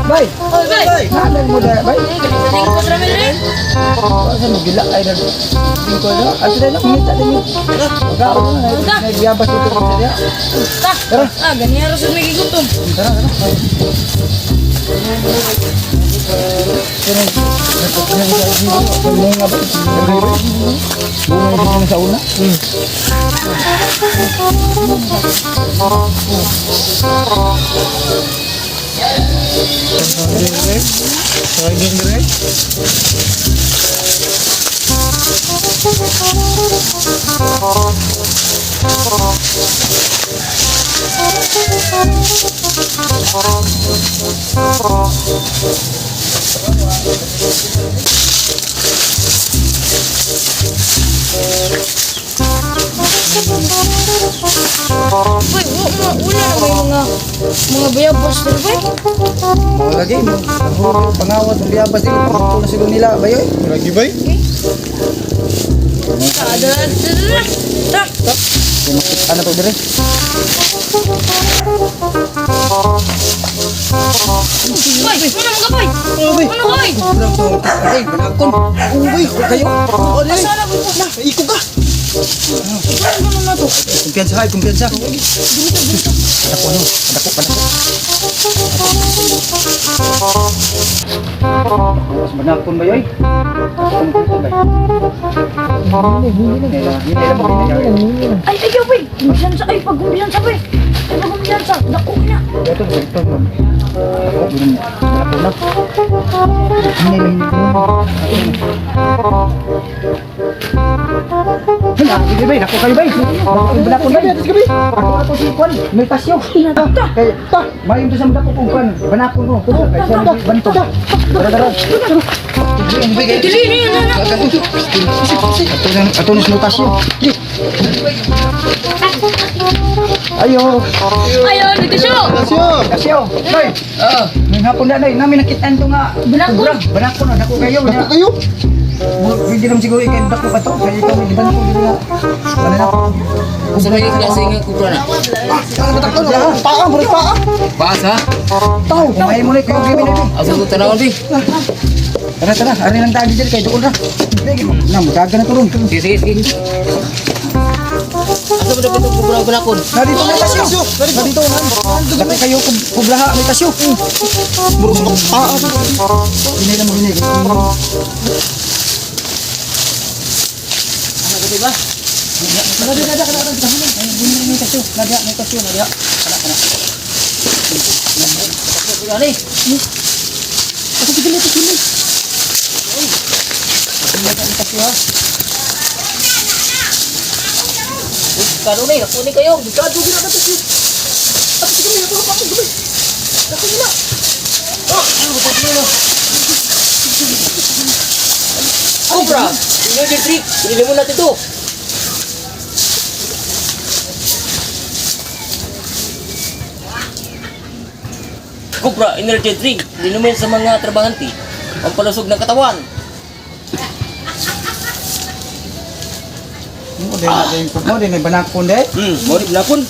Bay, Oh, bay. nanan mo na, bay. Hindi ko sa rin. Sa magila ay nag ko na. Asa na lang minta din. Pagkaon na, nagbiyabas dito sa diya. Ta. Ah, ganyan ro sa may gutom. Tara, tara. Bunga ba? Bunga dito sa una. Saging direk. Bay, wala na may mga bayabas din, bay. Mga lagi mo. Pangawat ng biyabas din. Pangawat na siguro nila. Bayoy. Lagi bay? Ta. Ano to dire? Bay, mana mga bay? Uy. Ano bay? Ano to? Ay, panakon. Uy, kayo. Oh, dire. Sana po po. Na, iko ka. Ano na to? Kumpiyansa hay, kumpiyansa. Padako ano? Padako. Mas manakon ba yoy? Kumpiyansa ba? Hindi. Ay, ayaw bay. Kumbiyansa, ay pagkumbiyansa bay. Ay pagkumbiyansa. Naku na. Ito. Padako na. Hala, sige bay, nako kayo bay. Balakon bay, atis ka bay. Ako si Kwan, may pasyo. Kaya, maayong to sa mga kong Kwan. Banakon ko. Kaya siya bantog. Tara. Dili na. Ato na sa pasyo. Ayo. Ayaw, dito siya. Pasyo. Bay. May hapon na nay, namin nakitaan to nga. Banakon. Banakon na, nako kayo. Nako kayo. Hindi naman siguro ikaw dako pa to. Kaya ikaw may giban ko dito na. Ano na? Sa may klase nga kupra na. Paa, murid paa. Paas ha? Tao, kumain mo na kayo gimin na. Asa ko tanawon bi? Tara, ari lang tayo dito kay doon na. Na, magaga na turun. Sige. Asa mo dapat itong kupra banakon? Narito na tasyo. Narito na. Dati kayo kubraha, may tasyo. Murong paa. Hinay lang mo, hinay. Ano ba? Nada. May tasyo. Nada. Kana. Ani. Ako pigil. May tasyo ha. Kano ni, ako ni kayo. Bukado gina na to. Ako gabi. Ako gina. Oh, ano ba tayo? Kupra, energy drink. Pinili mo natin to. Kupra, energy drink. Inumin sa mga trabahante. Ang palusog ng katawan. Mo din na banakon de. Mo di banakon.